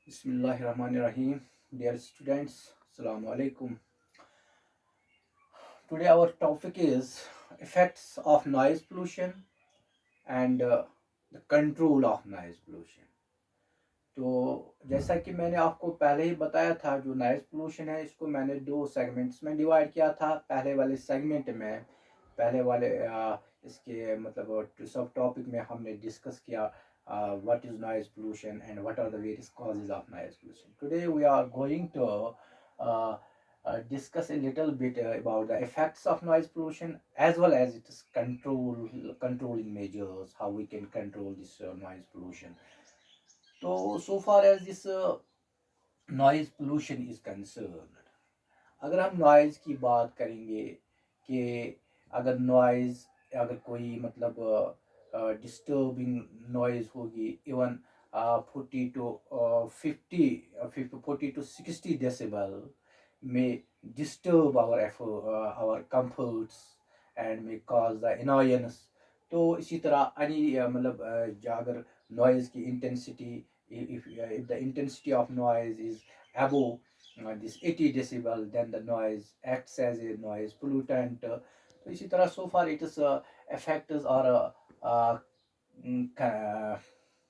Bismillahirrahmanirrahim. Dear students, Assalamu alaikum. Today our topic is effects of noise pollution and the control of noise pollution. तो जैसा कि मैंने आपको पहले ही बताया था, जो नॉइज़ पोल्यूशन है इसको मैंने दो सेगमेंट्स में डिवाइड किया था। पहले वाले सेगमेंट में पहले वाले इसके मतलब सब टॉपिक में हमने डिस्कस किया what is noise pollution and what are the various causes of noise pollution. Today we are going to uh, discuss a little bit about the effects of noise pollution as well as its controlling measures, how we can control this noise pollution. So far as this noise pollution is concerned, अगर हम noise की बात करेंगे कि अगर noise अगर कोई मतलब डिस्टर्बिंग नॉइज़ होगी, even 40 to 60 decibel may disturb our comforts and may cause the annoyance. तो इसी तरह मतलब अगर नॉइज़ की intensity, if the intensity of noise is above this 80 decibel, then the noise acts as a noise pollutant. तो इसी तरह so far its effects are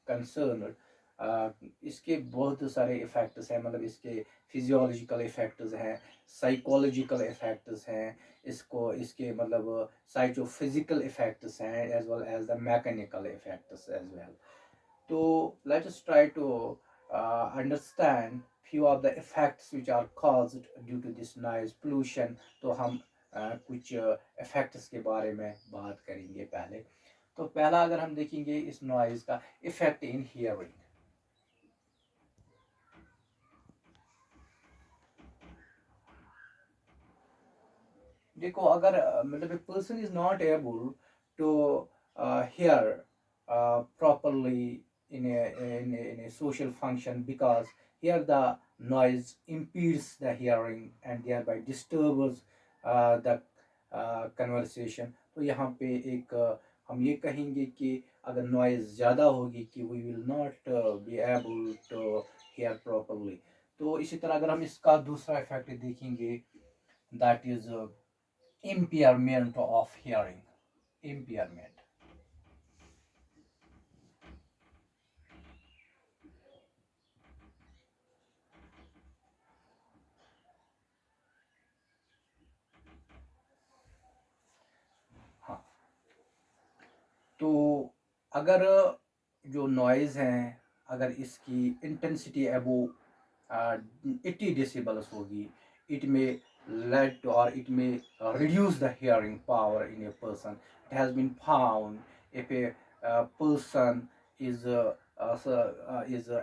concerned. इसके बहुत सारे इफ़ेक्ट्स हैं, मतलब इसके फिजियोलॉजिकल इफ़ेक्ट्स हैं, साइकोलॉजिकल इफ़ेक्ट्स हैं, इसको इसके मतलब साइकोफिजिकल इफ़ेक्ट्स हैं as well as the mechanical effects as well. So let us try to understand few of the effects which are caused due to this noise pollution. तो हम कुछ effects के बारे में बात करेंगे पहले. तो पहला अगर हम देखेंगे इस noise का effect in hearing. देखो अगर मतलब a person is not able to hear properly in a social function, because here the noise impedes the hearing and thereby disturbs the conversation. तो यहाँ पे एक हम ये कहेंगे कि अगर नॉइज़ ज़्यादा होगी कि we will not be able to hear properly. तो इसी तरह अगर हम इसका दूसरा इफेक्ट देखेंगे, that is impairment of hearing. Impairment. हाँ, तो अगर जो नॉइज़ हैं अगर इसकी इंटेंसिटी अबो 80 decibels होगी, it may lead to or it may reduce the hearing power in a person. It has been found if a person is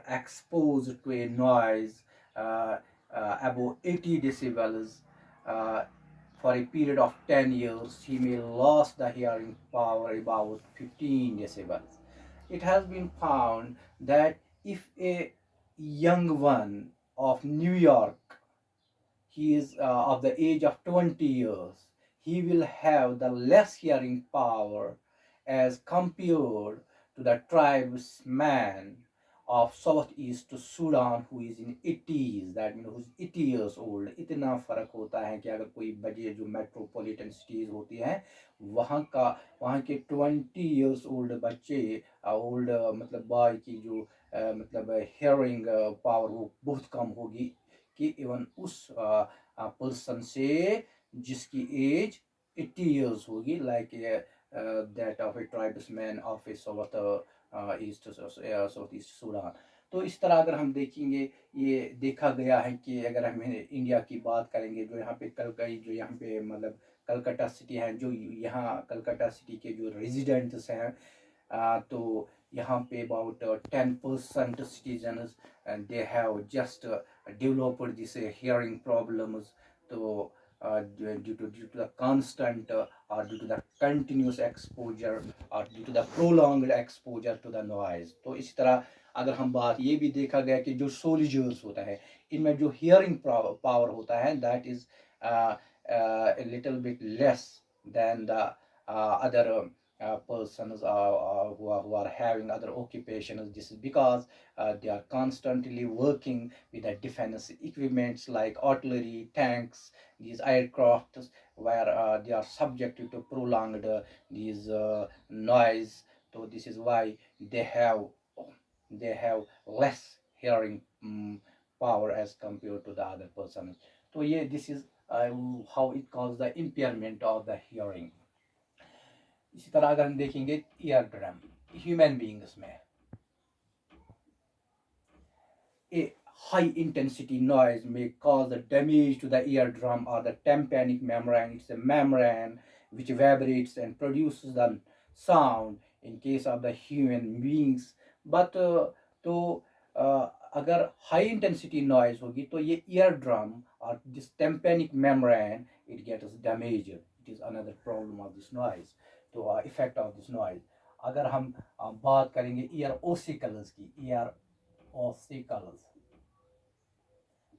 exposed to a noise above 80 decibels uh, for a period of 10 years, he may lose the hearing power about 15 decibels. It has been found that if a young one of New York, he is of the age of 20 years, he will have the less hearing power as compared to the tribesman of southeast Sudan who is in 80s, that means who is 80 years old. इतना फ़र्क होता है कि अगर कोई बड़े जो metropolitan cities होती हैं वहाँ के 20 years old बच्चे ओल्ड मतलब बॉय की जो मतलब हेयरिंग पावर वो बहुत कम होगी कि इवन उस पर्सन से जिसकी एज 80 years होगी, like that of A tribesman of A south east Sudan. तो इस तरह अगर हम देखेंगे, ये देखा गया है कि अगर हम इंडिया की बात करेंगे, जो यहाँ पे जो यहाँ पे मतलब कलकत्ता सिटी है, जो यहाँ कलकत्ता सिटी के जो रेजिडेंट्स हैं, तो यहाँ पे about 10% citizens and they have just developed this hearing problems. तो due to the constant or due to the continuous exposure or due to the prolonged exposure to the noise. तो इसी तरह अगर हम बात ये भी देखा गया कि जो सोल्जर्स होता है इनमें जो हियरिंग पावर होता है that is a little bit less than the other persons who are having other occupations. This is because they are constantly working with the defense equipments like artillery, tanks, these aircrafts, where they are subjected to prolonged these noise. So this is why they have less hearing power as compared to the other persons. So yeah, this is how it causes the impairment of the hearing. इसी तरह अगर हम देखेंगे ear drum human beings में a high intensity noise may cause the damage to the eardrum or the tympanic membrane. It's a membrane which vibrates and produces the sound in case of the human beings. But तो अगर high intensity noise होगी तो ये ear drum और this tympanic membrane it gets damage. It is another problem of this noise. तो effect of this noise अगर हम बात करेंगे ईयर ओसिकल्स की. ईयर ओसिकल्स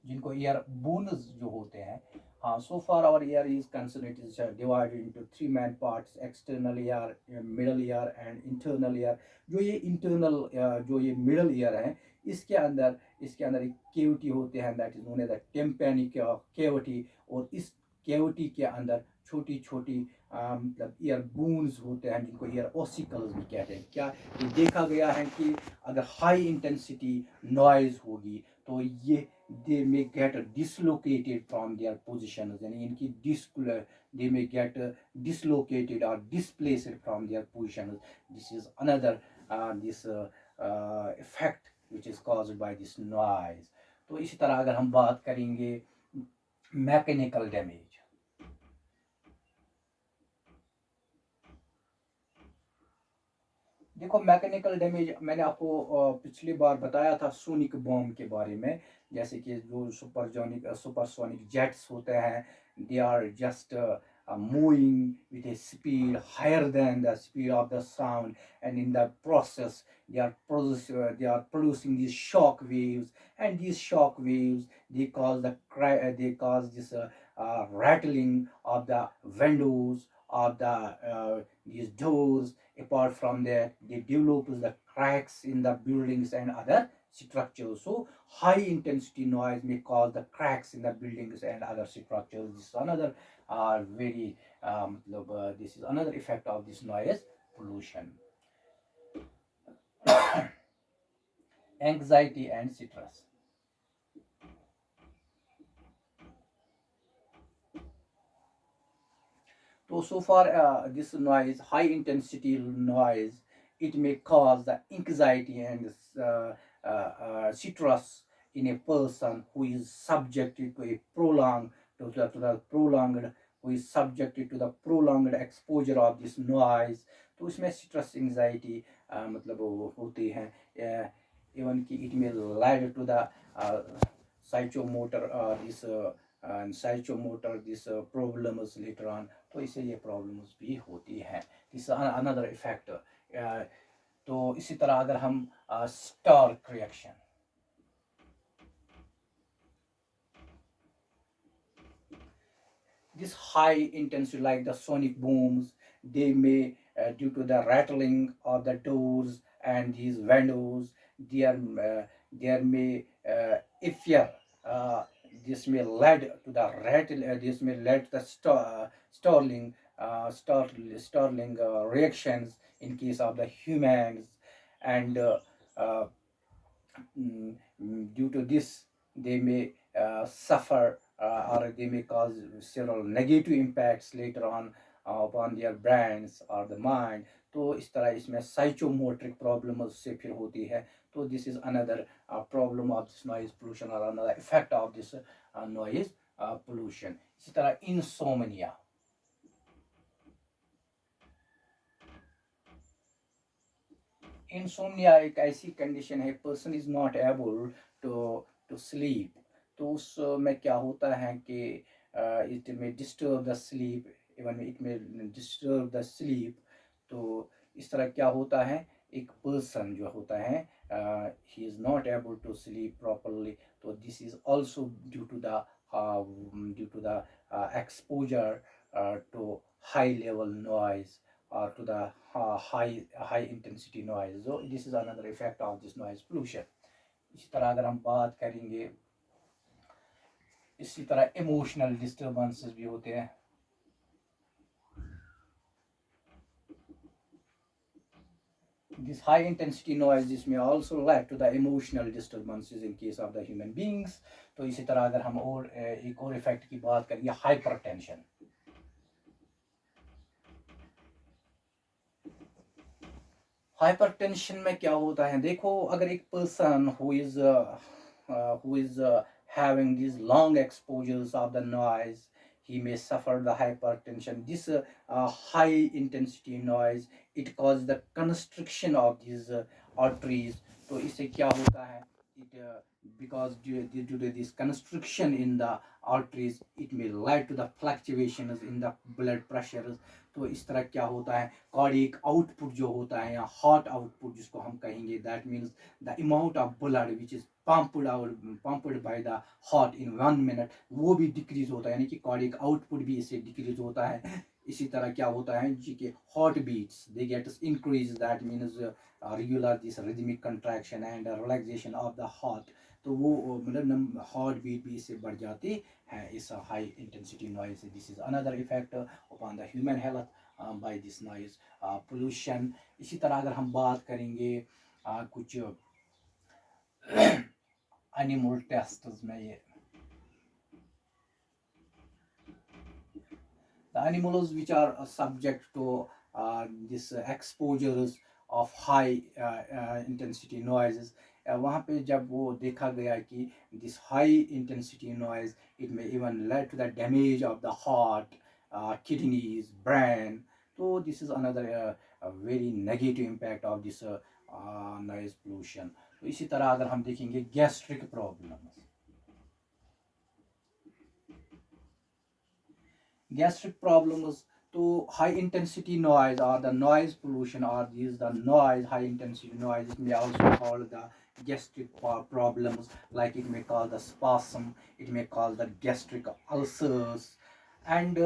जिनको ईयर बोन्स जो होते हैं. हाँ, so far our ear is considered, it is divided into three main parts: external ear, middle ear and internal ear. जो ये इंटरनल जो ये मिडल ईयर है, इसके अंदर एक केविटी होते हैं, that is known as the tympanic cavity. और इस केविटी के अंदर छोटी छोटी मतलब ईयर बोन्स होते हैं जिनको ईयर ओसिकल्स भी कहते हैं. क्या ये देखा गया है कि अगर हाई इंटेंसिटी नॉइज होगी तो ये they may get dislocated from their positions, यानी इनकी they may get dislocated or displaced from their positions. This is another this effect which is caused by this noise. तो इसी तरह अगर हम बात करेंगे मैकेनिकल डैमेज. देखो, मैकेनिकल डैमेज मैंने आपको पिछली बार बताया था सोनिक बॉम्ब के बारे में. जैसे कि जो सुपरसोनिक जेट्स होते हैं, they are just moving with a speed higher than the speed of the sound, and in the process they are producing these shock waves, and these shock waves they cause this rattling of the windows of the these doors. Apart from that, they develop the cracks in the buildings and other structures. So high intensity noise may cause the cracks in the buildings and other structures. This is another very this is another effect of this noise pollution. Anxiety and stress. So far this noise, high intensity noise, it may cause the anxiety and stress in a person who is subjected to a prolonged to the prolonged who is subjected to the prolonged exposure of this noise. तो इसमें stress anxiety मतलब होती हैं. Even कि it may lead to the psychomotor this psychomotor this problems later on. तो इससे ये problems भी होती हैं. This another effect. तो इसी तरह अगर हम stark reaction, this high intensity like the sonic booms, they may due to the rattling of the doors and these windows, there may if you this may lead to the this may lead to the startling reactions in case of the humans. And uh, due to this they may suffer or they may cause several negative impacts later on upon their brains or the mind. तो इस तरह इसमें साइकोमोट्रिक problem उससे फिर होती है. तो this is another problem of this noise pollution और another effect of this noise pollution. इसी तरह इंसोमनिया. इंसोमनिया एक ऐसी कंडीशन है, person is not able to sleep. तो उसमें क्या होता है कि it may disturb the sleep, even it may disturb the sleep. तो इस तरह क्या होता है, एक पर्सन जो होता है he is not able to sleep properly. तो this is also due to the exposure to high level noise to the high intensity noise. So this is another effect of this noise pollution. इसी तरह अगर हम बात करेंगे, इसी तरह emotional disturbances भी होते हैं. This high intensity noise this may also lead to the emotional disturbances in case of the human beings. तो इसी तरह अगर हम और एक और इफेक्ट की बात करेंगे, हाइपरटेंशन. हाइपरटेंशन में क्या होता है, देखो अगर एक person who is having these long exposures of the noise, he may suffer the hypertension. This high intensity noise, it causes the constriction of these arteries. तो इससे क्या होता है, it because due to this constriction in the arteries, it may lead to the fluctuations in the blood pressures. तो इस तरह क्या होता है, कार्डियक आउटपुट जो होता है या हार्ट आउटपुट जिसको हम कहेंगे, that means the amount of blood which is pumped by the heart in 1 minute, वो भी डिक्रीज होता है, यानी कि कार्डियक आउटपुट भी इससे डिक्रीज होता है. इसी तरह क्या होता है जी के heart beats they get increase, that means regular this rhythmic contraction and relaxation of the heart. तो वो मतलब हार्ट बीट भी इससे बढ़ जाती है इस हाई इंटेंसिटी नॉइज से. This is another effect upon the human health by this noise pollution. इसी तरह अगर हम बात करेंगे कुछ एनिमल टेस्ट में, ये the animals which are subject to this exposures of high intensity noises, वहाँ पे जब वो देखा गया कि this high intensity noise, it may even lead to the damage of the heart, kidneys, brain. So this is another a very negative impact of this noise pollution. तो इसी तरह अगर हम देखेंगे gastric problems, gastric problems. To high intensity noise or the noise pollution, or these the noise high intensity noise, it may also cause the gastric problems, like it may cause the spasm, it may cause the gastric ulcers, and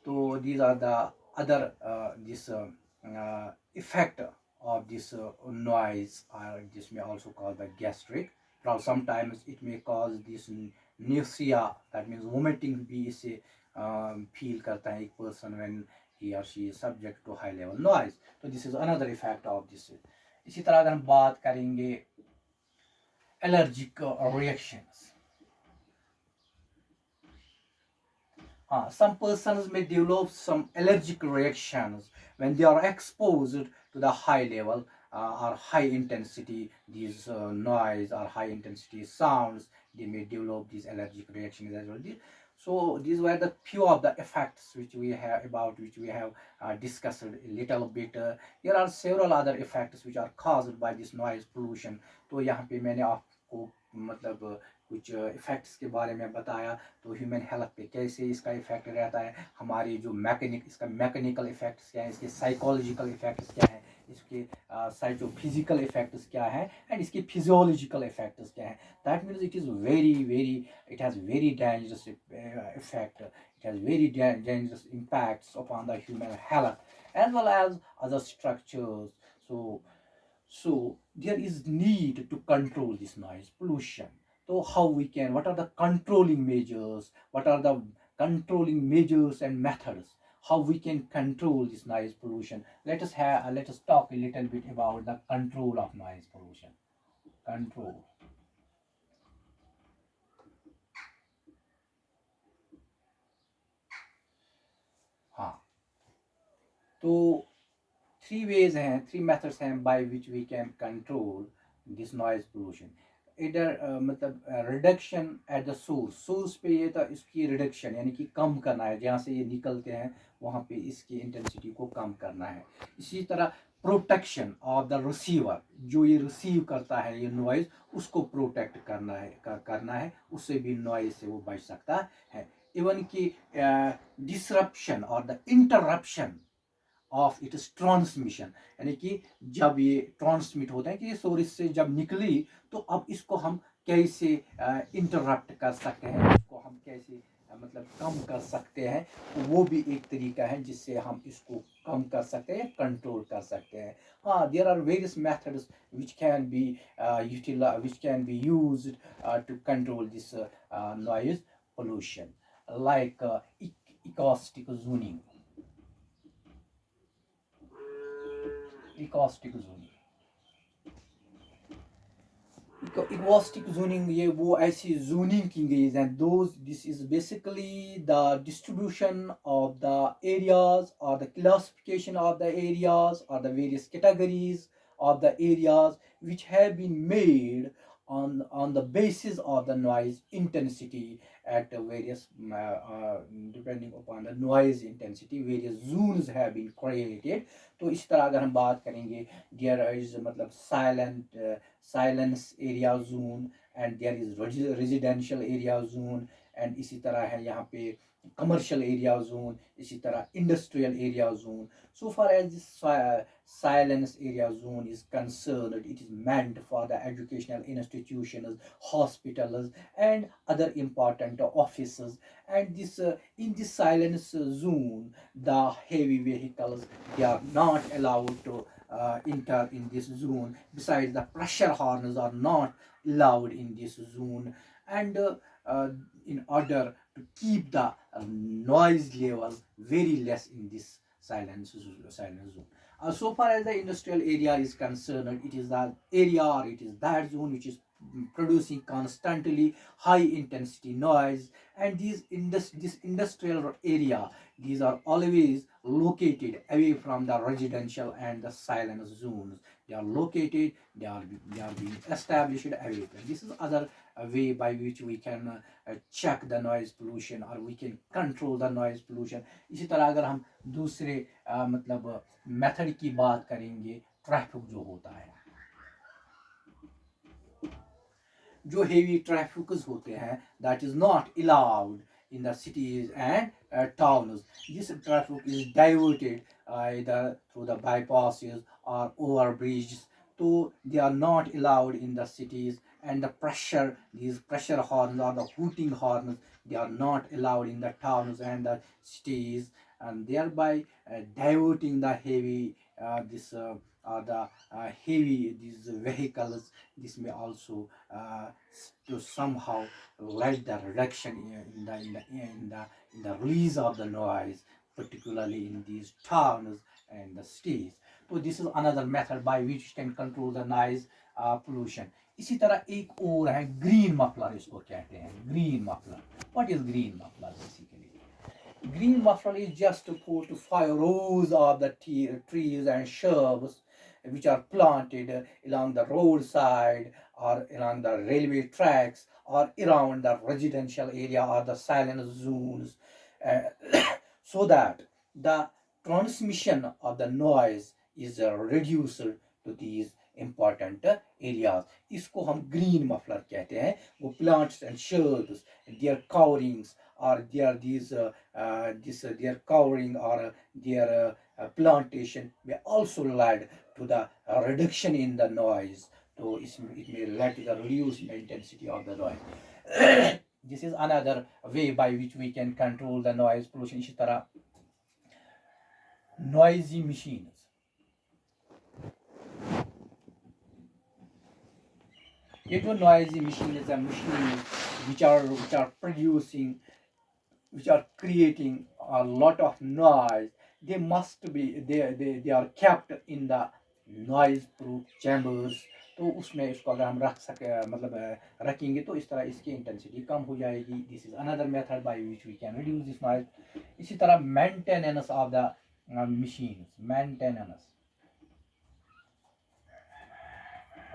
so these are the other this effect of this noise, or this may also cause the gastric. Sometimes it may cause this nausea, that means vomiting भी इसे feel करता है एक person when he or she is subject to high level noise. तो this is another effect of this. इसी तरह अगर हम बात करेंगे allergic reactions, some persons may develop some allergic reactions when they are exposed to the high level or high intensity these noise or high intensity sounds. They may develop these allergic reactions as well. So these were the few of the effects which we have discussed a little bit. There are several other effects which are caused by this noise pollution. तो यहाँ पे मैंने आपको मतलब कुछ effects के बारे में बताया. तो ह्यूमन हेल्थ पे कैसे इसका इफेक्ट रहता है, हमारी जो इसका मैकेनिकल इफेक्ट्स क्या है, इसके साइकोलॉजिकल इफेक्ट्स क्या है, इसके साइको फिजिकल इफेक्ट्स क्या है, एंड इसके फिजियोलॉजिकल इफेक्ट्स क्या है. That means it is it has very dangerous effect, it has very dangerous impacts upon the human health as well as other structures. So there is need to control this noise pollution. So what are the controlling measures, and methods, how we can control this noise pollution? Let us talk a little bit about the control of noise pollution. Control. हाँ, तो three methods हैं by which we can control this noise pollution. इधर मतलब reduction at the source पे, ये था इसकी reduction यानी कि कम करना है, जहाँ से ये निकलते हैं वहाँ पे इसकी इंटेंसिटी को कम करना है. इसी तरह प्रोटेक्शन ऑफ द रिसीवर, जो ये रिसीव करता है ये नॉइज, उसको प्रोटेक्ट करना है, उससे भी नॉइज से वो बच सकता है. इवन की डिसरप्शन और the interruption of its transmission, यानी कि जब ये ट्रांसमिट होता है कि ये सोर्स से जब निकली, तो अब इसको हम कैसे इंटरप्ट कर सकते हैं, इसको हम कैसे मतलब कम कर सकते हैं, तो वो भी एक तरीका है जिससे हम इसको कम कर सकते हैं, कंट्रोल कर सकते हैं। हाँ, there are various methods which can be utilized, which can be used to control this noise pollution, like acoustic zoning. acoustic zoning Acoustic zoning, ये वो ऐसी zoning की गई है, those this is basically the distribution of the areas or the classification of the areas or the various categories of the areas which have been made on the basis of the noise intensity at various depending upon the noise intensity, various zones have been created. तो इस तरह अगर हम बात करेंगे, there is मतलब silence area zone, and there is residential area zone, and इसी तरह है यहाँ पे commercial area zone, इसी तरह industrial area zone. So far as this silence area zone is concerned, it is meant for the educational institutions, hospitals, and other important offices. And this in this silence zone, the heavy vehicles, they are not allowed to enter in this zone. Besides, the pressure horns are not allowed in this zone, and uh, in order to keep the noise level very less in this silence zone. So far as the industrial area is concerned, it is the area, or it is that zone which is producing constantly high intensity noise. And this industrial area, these are always located away from the residential and the silence zones. They are located, they are being established away from. This is other way by which we can check the noise pollution, or we can control the noise pollution. इसी तरह अगर हम दूसरे मतलब method की बात करेंगे, traffic जो होता है, जो हेवी ट्रैफिक होते हैं, that is not allowed in the cities and towns. This traffic is diverted either through the bypasses or over bridges. So they are not allowed in the cities, and the pressure, these pressure horns or the hooting horns, they are not allowed in the towns and the cities, and thereby diverting the heavy this the heavy these vehicles. This may also to somehow let the reduction in the release of the noise, particularly in these towns and the cities. So this is another method by which you can control the noise pollution. इसी तरह एक और है green muffler, इसको कहते हैं green muffler. What is green muffler basically? Green muffler is just 4 to 5 rows of the trees and shrubs which are planted along the roadside or along the railway tracks or around the residential area or the silent zones, uh, so that the transmission of the noise is reduced to these important areas. इसको हम green muffler कहते हैं. वो plants and shrubs, their coverings, or their covering, or their plantation may also lead to the reduction in the noise. So it may lead to the reduced intensity of the noise. This is another way by which we can control the noise pollution. इसी तरह noisy machines. ये जो noisy machines are machines which are producing, which are creating a lot of noise. They must be they are kept in the noise proof chambers. तो उसमें इसको अगर हम रख सके मतलब रखेंगे तो इस तरह इसकी इंटेंसिटी कम हो जाएगी. This is another method by which we can reduce this noise. इसी तरह maintenance of the machines, maintenance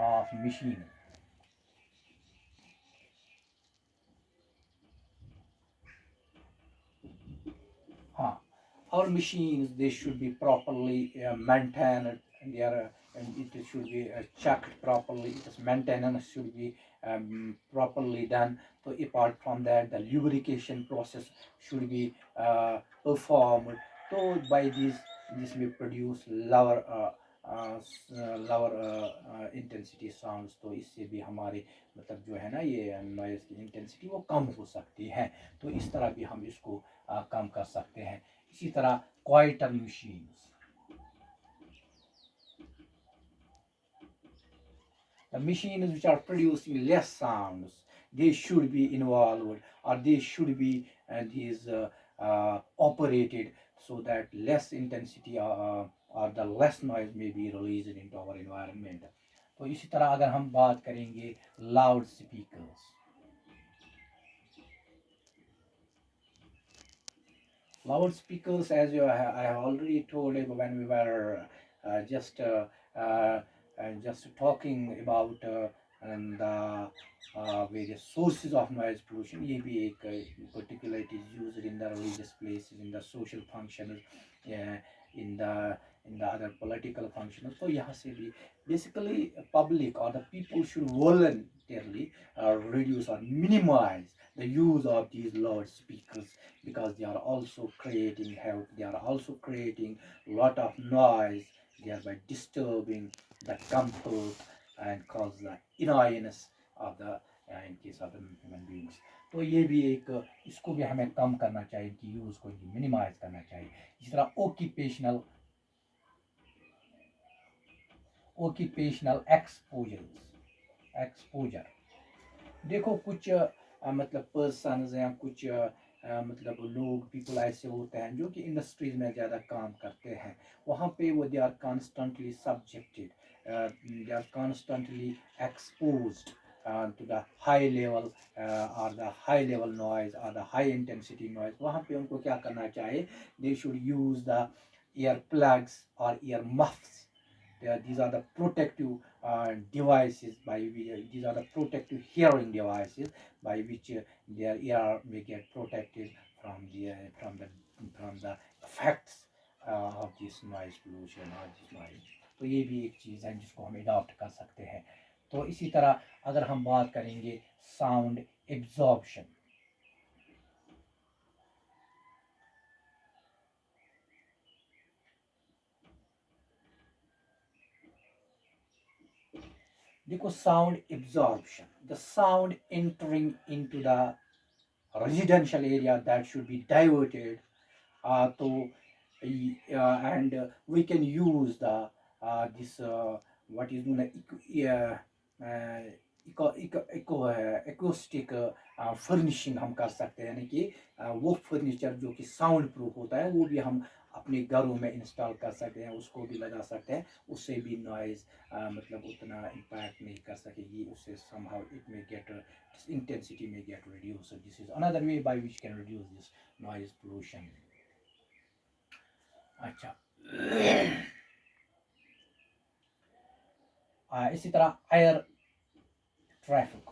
of machines. हाँ, our machines, they should be properly maintained, and they are and it should be checked properly. Its maintenance should be properly done. So apart from that, the lubrication process should be performed. So by this may produce lower lower intensity sounds, तो इससे भी हमारे मतलब जो है ना ये noise की इंटेंसिटी वो कम हो सकती है। तो इस तरह भी हम इसको कम कर सकते हैं। इसी तरह quieter machines, the machines which are producing less sounds, they should be involved, or they should be these operated so that less intensity or the less noise may be released into our environment. तो इसी तरह अगर हम बात करेंगे loud speakers, loudspeakers, as I have already told you when we were uh, just uh, uh, just talking about and the various sources of noise pollution. ये भी एक particular it is used in the religious places, in the social functions, uh, in the other political functions. तो यहाँ से भी basically public or the people should voluntarily reduce or minimize the use of these loudspeakers, because they are also creating health, they are also creating a lot of noise, thereby disturbing the comfort and cause the annoyance of the in case of the human beings. तो ये भी एक इसको भी हमें कम करना चाहिए, कि यूज़ को मिनिमाइज करना चाहिए। इस तरह ओक्यूपेशनल एक्सपोजर, देखो कुछ मतलब पर्सन्स या कुछ मतलब लोग पीपल ऐसे होते हैं जो कि इंडस्ट्रीज में ज़्यादा काम करते हैं, वहाँ पे वो they are constantly subjected, they are constantly exposed to the high level or the high level noise or the high intensity noise. वहाँ पे उनको क्या करना चाहिए, they should use the ear plugs or ear muffs. These are the protective devices by which, these are the protective hearing devices by which their ear may get protected from the effects of this noise pollution or this noise. तो ये भी एक चीज़ है जिसको हम adopt कर सकते हैं। तो इसी तरह अगर हम बात करेंगे साउंड एब्जॉर्प्शन, देखो sound absorption, the sound entering into the residential area, that should be diverted to and we can use the this what is known as acoustic furnishing हम कर सकते हैं, यानी कि वो फर्नीचर जो कि साउंड प्रूफ होता है वो भी हम अपने घरों में इंस्टॉल कर सकते हैं, उसको भी लगा सकते हैं, उससे भी नॉइज़ मतलब उतना इम्पैक्ट नहीं कर सकेगी, उससे somehow it may get this intensity may get reduced. So this is another way by which can reduce this noise pollution. अच्छा इसी तरह एयर ट्रैफिक,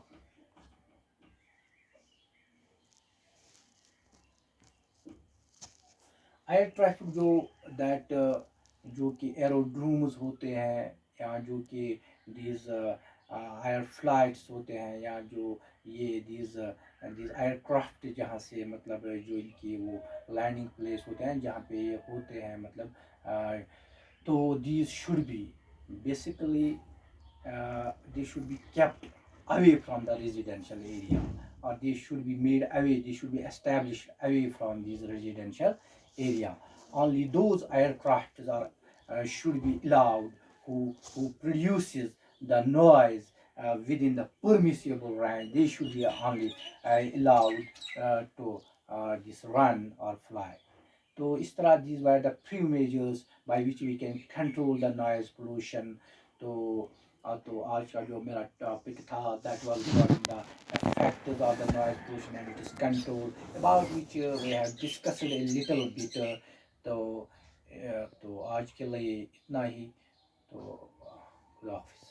एयर ट्रैफिक जो दैट जो कि एरोड्रोम्स होते हैं, या जो कि दीज एयर फ्लाइट्स होते हैं, या जो ये दीज एयरक्राफ्ट जहाँ से मतलब जो इनकी वो लैंडिंग प्लेस होते हैं जहाँ पे ये होते हैं मतलब तो these should be basically they should be kept away from the residential area, or they should be made away, they should be established away from these residential area. Only those aircrafts are should be allowed who produces the noise within the permissible range. They should be only allowed to this run or fly. So इस तरह these were the few measures by which we can control the noise pollution. तो आज का जो मेरा topic था that was regarding the factors of the noise pollution and its control, about which we have discussed a little bit. तो आज के लिए इतना ही, तो खुदा हाफिज़।